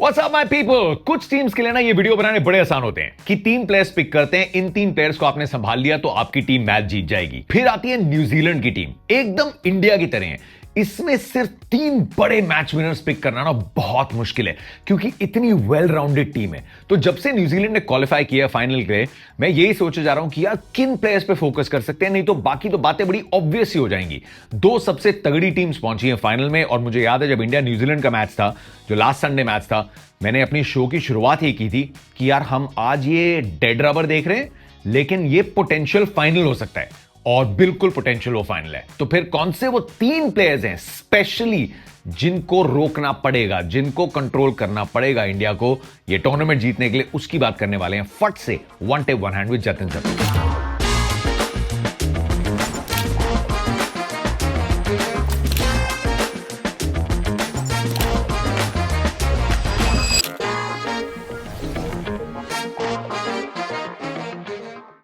What's up my people? कुछ teams के लिए ना ये वीडियो बनाने बड़े आसान होते हैं कि 3 प्लेयर्स पिक करते हैं, इन 3 प्लेयर्स को आपने संभाल लिया तो आपकी टीम मैच जीत जाएगी। फिर आती है न्यूजीलैंड की टीम, एकदम इंडिया की तरह है। इसमें सिर्फ 3 बड़े मैच विनर्स पिक करना ना बहुत मुश्किल है क्योंकि इतनी वेल राउंडेड टीम है। तो जब से न्यूजीलैंड ने क्वालिफाई किया फाइनल के लिए, मैं यही सोचे जा रहा हूं कि यार किन प्लेयर्स पे फोकस कर सकते हैं, नहीं तो बाकी तो बातें बड़ी ऑब्वियस ही हो जाएंगी। 2 सबसे तगड़ी टीम्स पहुंची हैं फाइनल में, और मुझे याद है जब इंडिया न्यूजीलैंड का मैच था, जो लास्ट संडे मैच था, मैंने अपनी शो की शुरुआत ही की थी कि यार हम आज ये डेड रबर देख रहे हैं लेकिन ये पोटेंशियल फाइनल हो सकता है, और बिल्कुल पोटेंशियल वो फाइनल है। तो फिर कौन से वो 3 प्लेयर्स हैं स्पेशली जिनको रोकना पड़ेगा, जिनको कंट्रोल करना पड़ेगा इंडिया को ये टूर्नामेंट जीतने के लिए, उसकी बात करने वाले हैं फट से one tape one hand with Jatin Jatin.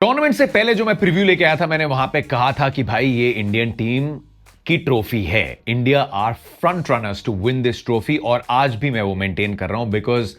Tournament से पहले जो मैं प्रीव्यू लेके आया था, मैंने वहां पे कहा था कि भाई ये इंडियन टीम की ट्रॉफी है, India are front runners to win this trophy, और आज भी मैं वो मेंटेन कर रहा हूं बिकॉज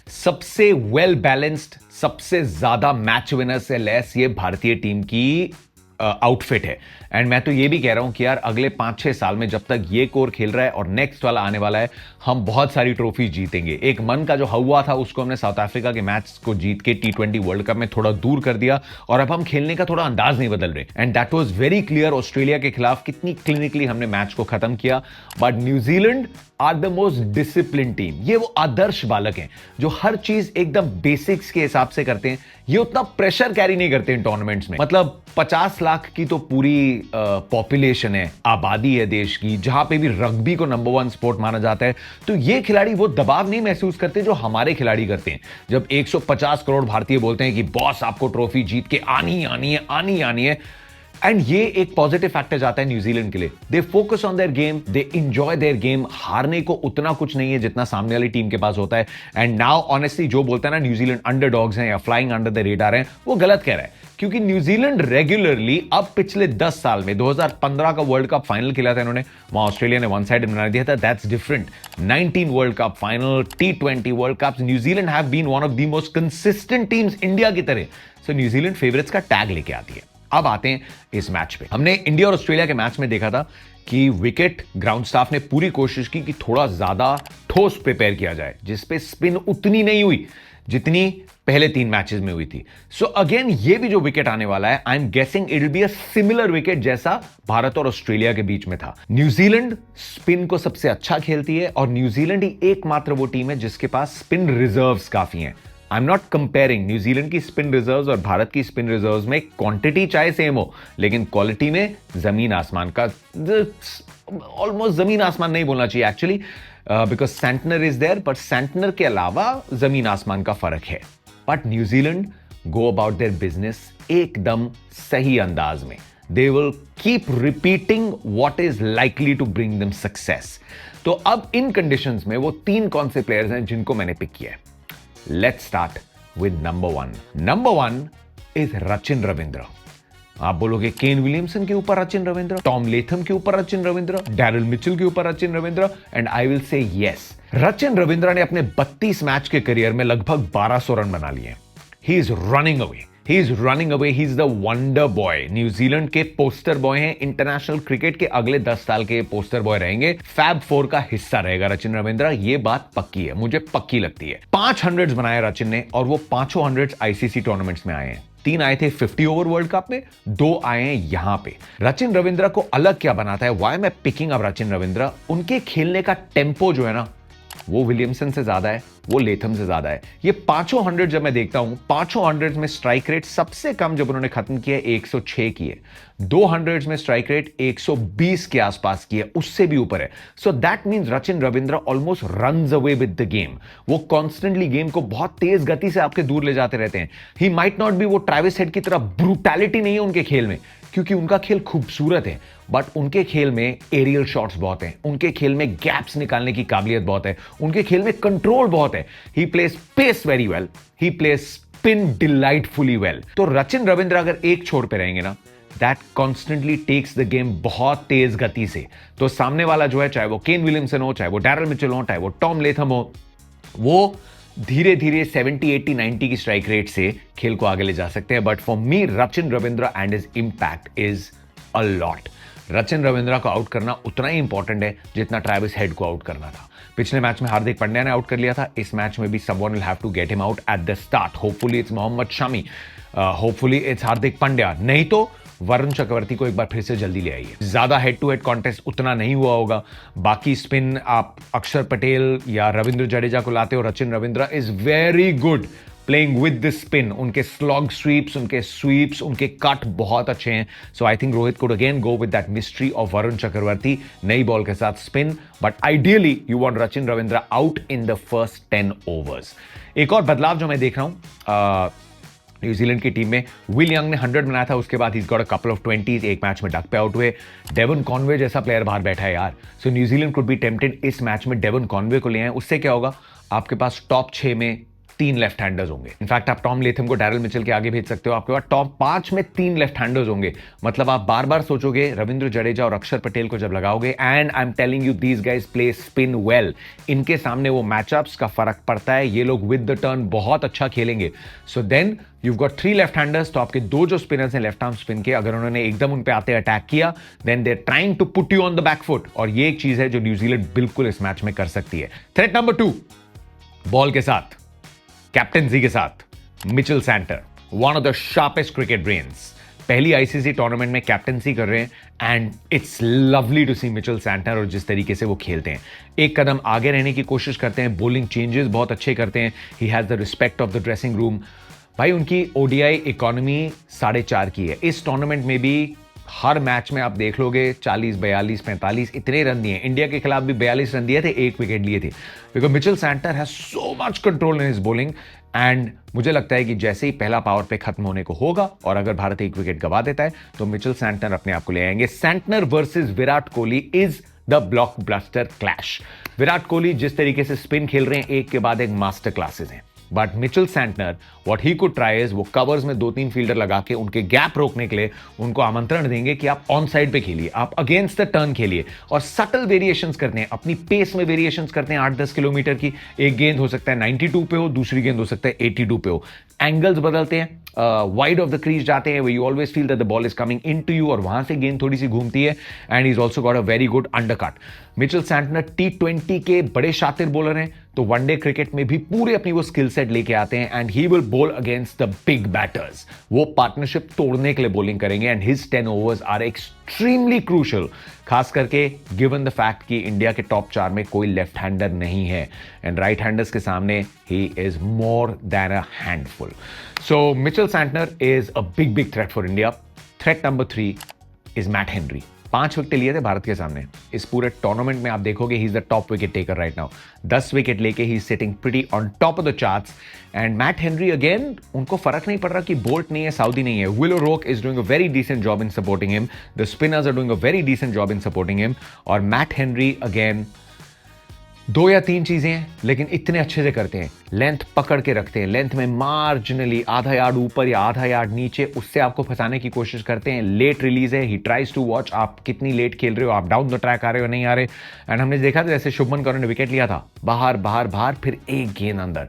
सबसे वेल बैलेंस्ड, सबसे ज्यादा मैच विनर से लेस ये भारतीय टीम की आउटफिट है। एंड मैं तो ये भी कह रहा हूं कि यार अगले 5-6 साल में जब तक ये कोर खेल रहा है और नेक्स्ट वाला आने वाला है, हम बहुत सारी ट्रॉफी जीतेंगे। एक मन का जो हुआ था उसको हमने साउथ अफ्रीका के मैच को जीत के T20 वर्ल्ड कप में थोड़ा दूर कर दिया, और अब हम खेलने का थोड़ा अंदाज नहीं बदल रहे। And that was very clear Australia के खिलाफ कितनी क्लिनिकली हमने मैच को खत्म किया। But New Zealand are the most discipline team. ये वो आदर्श बालक हैं जो हर चीज एकदम बेसिक्स के हिसाब से करते हैं। ये उतना प्रेशर कैरी नहीं करते इन टूर्नामेंट्स में। मतलब 50 लाख की तो पूरी पॉपुलेशन है, आबादी है देश की, जहां पे भी रग्बी को नंबर 1 स्पोर्ट माना जाता है। तो ये खिलाड़ी वो दबाव नहीं महसूस करते जो हमारे खिलाड़ी करते हैं। जब 150 करोड़ भारतीय बोलते हैं कि बॉस आपको ट्रॉफी जीत के आनी आनी है, आनी आनी है, एंड ये एक पॉजिटिव फैक्टर जाता है न्यूजीलैंड के लिए। They focus on their game, they enjoy their game. हारने को उतना कुछ नहीं है जितना सामने वाली टीम के पास होता है। एंड नाउ ऑनेस्टली जो बोलता है ना न्यूजीलैंड अंडरडॉग्स हैं या फ्लाइंग अंडर द रेडार हैं, वो गलत कह रहा है, क्योंकि न्यूजीलैंड रेगुलरली अब पिछले 10 साल में 2015 का वर्ल्ड कप फाइनल खेला था इन्होंने, वहां ऑस्ट्रेलिया ने वन साइड बना दिया था, that's different. 19 world cup final, T20 world cup, New Zealand have been one of the most consistent teams India की तरह। सो न्यूजीलैंड फेवरेट्स का टैग लेके आती है। अब आते हैं इस मैच पे। हमने इंडिया और ऑस्ट्रेलिया के मैच में देखा था कि विकेट ग्राउंड स्टाफ ने पूरी कोशिश की कि थोड़ा ज्यादा ठोस प्रिपेयर किया जाए, जिसपे स्पिन उतनी नहीं हुई जितनी पहले 3 मैचेस में हुई थी। सो अगेन ये भी जो विकेट आने वाला है, I am guessing it will be a similar wicket जैसा भारत और ऑस्ट्रेलिया के बीच में था। न्यूजीलैंड स्पिन को सबसे अच्छा खेलती है, और न्यूजीलैंड ही एकमात्र वो टीम है जिसके पास स्पिन रिजर्व्स काफी हैं। I am not comparing New Zealand की स्पिन रिजर्व्स और भारत की स्पिन रिजर्व्स में क्वांटिटी चाहे सेम हो, लेकिन क्वालिटी में जमीन आसमान का, ऑलमोस्ट जमीन आसमान नहीं बोलना चाहिए actually, because Santner is there, but Santner के अलावा जमीन आसमान का फर्क है। But New Zealand go about their business एकदम सही अंदाज में। They will keep repeating what is likely to bring them success. तो अब इन कंडीशंस में वो 3 कौन से प्लेयर्स हैं जिनको मैंने पिक किया है। Let's start with number 1. Number 1 is Rachin Ravindra. आप बोलोगे केन विलियमसन के ऊपर रचिन रविंद्र, टॉम लेथम के ऊपर रचिन रविंद्र, डैरिल मिचेल के ऊपर Rachin Ravindra, and I will say yes. Rachin Ravindra ने अपने 32 मैच के करियर में लगभग 1200 रन बना लिए। He is running away, he is running away, he is the wonder boy. New Zealand के पोस्टर बॉय हैं, इंटरनेशनल क्रिकेट के अगले 10 साल के पोस्टर बॉय रहेंगे, फैब 4 का हिस्सा रहेगा रचिन रविंद्र। ये बात पक्की है, मुझे पक्की लगती है। 5 हंड्रेड्स बनाए रचिन ने, और वो 5 हंड्रेड्स आईसीसी टूर्नामेंट्स में आए हैं। 3 आए थे 50 ओवर वर्ल्ड कप में, 2 आए हैं यहां पे। रचिन रविंद्र को अलग क्या बनाता है, व्हाई मैं पिकिंग अप रचिन रविंद्र, उनके खेलने का टेम्पो जो है ना, वो विलियमसन से ज्यादा है, वो लेथम से ज्यादा है। ये 5 हंड्रेड जब मैं देखता हूं, 5 हंड्रेड में स्ट्राइक रेट सबसे कम जब उन्होंने खत्म किया 106 की है। 2 हंड्रेड में स्ट्राइक रेट 120 के आसपास की है, उससे भी ऊपर है। So that means Rachin Ravindra almost runs away with the game. वो कॉन्स्टेंटली गेम को बहुत तेज गति से आपके दूर ले जाते रहते हैं। ही माइट नॉट बी वो ट्रेविस हेड की तरह ब्रूटैलिटी नहीं है उनके खेल में, क्योंकि उनका खेल खूबसूरत है, बट उनके खेल में एरियल शॉट्स बहुत हैं, उनके खेल में गैप्स निकालने की काबिलियत बहुत है, उनके खेल में कंट्रोल बहुत है। He plays pace very well, he plays spin delightfully well. तो रचिन रविंद्र अगर एक छोर पे रहेंगे ना, that constantly takes the game बहुत तेज गति से। तो सामने वाला जो है, चाहे वो केन विलियमसन हो, चाहे वो डैरिल मिचेल हो, चाहे वो टॉम लेथम हो, वो धीरे धीरे 70, 80, 90 की स्ट्राइक रेट से खेल को आगे ले जा सकते हैं. But for me Rachin Ravindra and his impact is a lot. Rachin Ravindra को आउट करना उतना ही इंपॉर्टेंट है जितना ट्रेविस हेड को आउट करना था. पिछले मैच में हार्दिक पांड्या ने आउट कर लिया था. इस मैच में भी someone will have to get him out at the start. Hopefully it's Mohammed Shami, hopefully it's Hardik Pandya, नहीं तो वरुण चक्रवर्ती को एक बार फिर से जल्दी ले आइए. ज्यादा हेड टू हेड कॉन्टेस्ट उतना नहीं हुआ होगा. बाकी स्पिन आप अक्षर पटेल या रविंद्र जडेजा को लाते हो. Rachin Ravindra is very good playing with the spin. उनके स्लॉग स्वीप्स, उनके स्वीप्स, उनके कट बहुत अच्छे हैं. So I think Rohit could again go with that mystery of Varun Chakravarthy, नई बॉल के साथ spin. But ideally you want Rachin Ravindra out in the first 10 overs. एक और बदलाव जो मैं देख रहा हूं न्यूजीलैंड की टीम में, विल यंग ने 100 बनाया था, उसके बाद he got a couple of 20s. एक मैच में डक पे आउट हुए. डेवन कॉनवे जैसा प्लेयर बाहर बैठा है यार. सो न्यूजीलैंड कुड बी टेम्प्टेड इस मैच में डेवन कॉनवे को ले आए. उससे क्या होगा, आपके पास टॉप 6 में 3 लेफ्ट हैंडर्स होंगे. इनफैक्ट आप टॉम लेथम को डैरल मिचेल के आगे भेज सकते हो. आपके पास टॉप 5 में 3 लेफ्ट हैंडर्स होंगे. मतलब आप बार बार सोचोगे रविंद्र जडेजा और अक्षर पटेल को जब लगाओगे. And I am telling you these guys play spin well. इनके सामने वो मैचअप्स का फर्क पड़ता है. ये लोग विद द टर्न बहुत अच्छा खेलेंगे. So then you've got 3 left handers. तो आपके 2 जो स्पिनर्स हैं लेफ्ट आर्म स्पिन के, अगर उन्होंने एकदम उन पे आते अटैक किया, then they trying to put you on the back foot. और ये एक चीज है जो न्यूजीलैंड बिल्कुल इस मैच में कर सकती है. थ्रेट नंबर 2, बॉल के साथ, कैप्टेंसी के साथ, Mitchell Santner, one of the sharpest cricket brains. पहली आईसीसी टूर्नामेंट में कैप्टेंसी कर रहे हैं and it's lovely to see Mitchell Santner. और जिस तरीके से वो खेलते हैं, एक कदम आगे रहने की कोशिश करते हैं. बॉलिंग चेंजेस बहुत अच्छे करते हैं. He has the respect of the dressing room. भाई उनकी ओडीआई इकोनॉमी 4.5 की है. इस टूर्नामेंट में भी हर मैच में आप देख लोगे 40, 42, 45 इतने रन दिए. इंडिया के खिलाफ भी 42 रन दिए थे, 1 विकेट लिए थे. Because Mitchell centre has so much control in his bowling. And मुझे लगता है कि जैसे ही पहला पावर पे खत्म होने को होगा और अगर भारत 1 विकेट गवा देता है तो मिचेल सैंटर अपने आप को ले आएंगे. Santner versus Virat Kohli is the blockbuster clash. Virat Kohli जिस तरीके से स्पिन खेल रहे हैं, एक के बाद एक मास्टर क्लासेस हैं. But Mitchell Santner what he could try is वो कवर्स में 2-3 फील्डर लगा के उनके गैप रोकने के लिए उनको आमंत्रण देंगे कि आप ऑन साइड पे खेलिए, आप अगेंस्ट द टर्न खेलिए. और सटल वेरिएशंस करते हैं, अपनी पेस में वेरिएशंस करते हैं. 8-10 किलोमीटर की एक गेंद हो सकता है 92 पे हो, दूसरी गेंद हो सकता है 82 पे हो. एंगल्स बदलते हैं, वाइड ऑफ द क्रीज जाते हैं, you always feel that the ball is coming in to you और वहां से गेंद थोड़ी सी घूमती है. And is also got a very good undercut. Mitchell Santner T20 के बड़े शातिर बॉलर हैं, तो वनडे क्रिकेट में भी पूरे अपनी वो स्किल सेट लेके आते हैं. And he will bowl against the big batters. वो पार्टनरशिप तोड़ने के लिए बॉलिंग करेंगे. And his 10 overs are extremely crucial, खास करके गिवन द फैक्ट कि इंडिया के टॉप 4 में कोई लेफ्ट हैंडर नहीं है एंड राइट हैंडर्स के सामने he is more than a handful. So Mitchell Santner is a big threat for India. Threat number 3 is Matt Henry. 5 wicket लिए थे भारत के सामने. इस पूरे टूर्नामेंट में आप देखोगे he is the top wicket taker right now. 10 wicket लेके he sitting pretty on top of the charts. And Matt Henry again, उनको फर्क नहीं पड़ रहा कि बोल्ट नहीं है, साउदी नहीं है. Will O'Rourke is doing a very decent job in supporting him. The spinners are doing a very decent job in supporting him. और मैट हेनरी अगेन 2 या 3 चीजें हैं लेकिन इतने अच्छे से करते हैं. लेंथ पकड़ के रखते हैं, लेंथ में मार्जिनली आधा यार्ड ऊपर या आधा यार्ड नीचे, उससे आपको फंसाने की कोशिश करते हैं. लेट रिलीज है, ही ट्राइज टू वॉच आप कितनी लेट खेल रहे हो, आप डाउन द ट्रैक आ रहे हो नहीं आ रहे. एंड हमने देखा था जैसे शुभमन कौर ने विकेट लिया था, बाहर बाहर बाहर, फिर एक गेंद अंदर.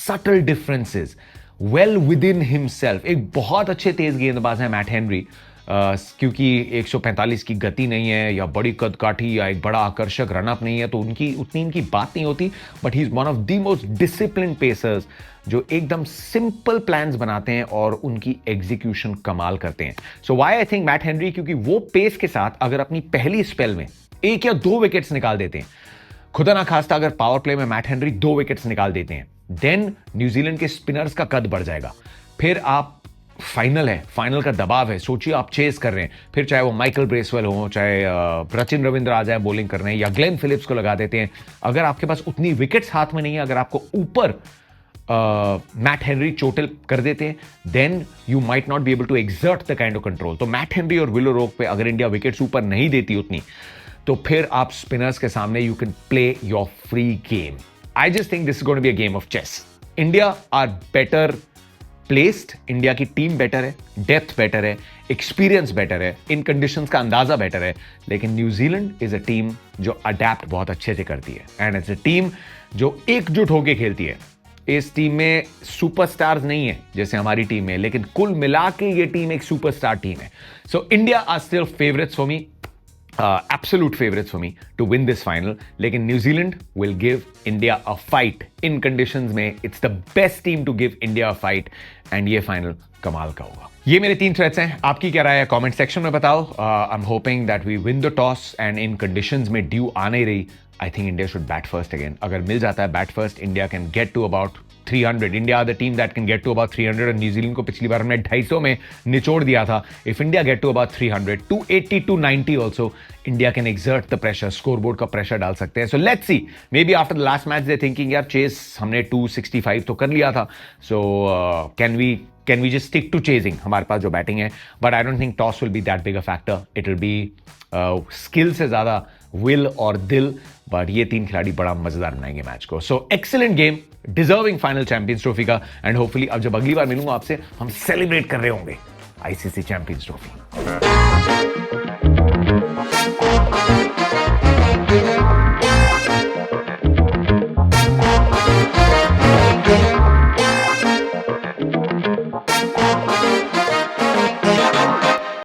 Subtle differences, well with in himself. एक बहुत अच्छे तेज गेंदबाज है मैट हेनरी. क्योंकि 145 की गति नहीं है या बड़ी कद काठी या एक बड़ा आकर्षक रनअप नहीं है तो उनकी उतनी इनकी बात नहीं होती. But he is one of the most discipline pacers जो एकदम सिंपल प्लान्स बनाते हैं और उनकी एग्जीक्यूशन कमाल करते हैं. So why I think Matt Henry, क्योंकि वो पेस के साथ अगर अपनी पहली स्पेल में 1 या 2 विकेट्स निकाल देते हैं, खुदा ना खास्ता अगर पावर प्ले में मैट हेनरी 2 विकेट्स निकाल देते हैं, देन न्यूजीलैंड के स्पिनर्स का कद बढ़ जाएगा. फिर आप फाइनल है, फाइनल का दबाव है. सोचिए आप चेस कर रहे हैं, फिर चाहे वो माइकल ब्रेसवेल हो, चाहे रचिन रविंद्र आ जाए बॉलिंग करने या ग्लेन फिलिप्स को लगा देते हैं. अगर आपके पास उतनी विकेट्स हाथ में नहीं है, अगर आपको ऊपर मैट हेनरी चोटिल कर देते हैं, then you might not be able to exert the kind of control. तो मैट हेनरी और विल ओ'रोर्क पे अगर इंडिया विकेट्स ऊपर नहीं देती उतनी, तो फिर आप स्पिनर्स के सामने you can play your free game. I just think this is going to be a game of chess. India are better placed, India की टीम बेटर है, डेप्थ बेटर है, एक्सपीरियंस बेटर है, इन कंडीशंस का अंदाजा better है. लेकिन New Zealand is a team जो अडेप्ट बहुत अच्छे से करती है. एंड इट्स अ टीम जो एकजुट होकर खेलती है। इस टीम में सुपरस्टार्स नहीं है जैसे हमारी टीम में, लेकिन कुल मिला के ये टीम एक सुपरस्टार टीम है। So India are still favourites for me, absolute favorites for me to win this final. लेकिन New Zealand will give India a fight in conditions में it's the best team to give India a fight and ये final कमाल का होगा। ये मेरे 3 threats हैं, आपकी क्या राय है कमेंट सेक्शन में बताओ। I am hoping that we win the toss and इन कंडीशंस में ड्यू आ नहीं रही, I think India should bat first again. अगर मिल जाता है bat first, India can get to about 300. India are the team that can get to about 300 और न्यूजीलैंड को पिछली बार हमने 250 में निचोड़ दिया था। If India get to about 300, 280, 290 also, India can exert the pressure, scoreboard का प्रेशर डाल सकते हैं। So let's see, maybe after the last match they thinking यार चेस हमने 265 तो कर लिया था, so can we just stick to chasing हमारे पास जो बैटिंग है। But I don't think toss will be that big a factor, it will be skill से ज्यादा विल और दिल। बट ये 3 खिलाड़ी बड़ा मजेदार बनाएंगे मैच को। So excellent game, deserving final Champions Trophy का, एंड होपफुली अब जब अगली बार मिलूंगा आपसे हम सेलिब्रेट कर रहे होंगे आईसीसी चैंपियंस ट्रॉफी।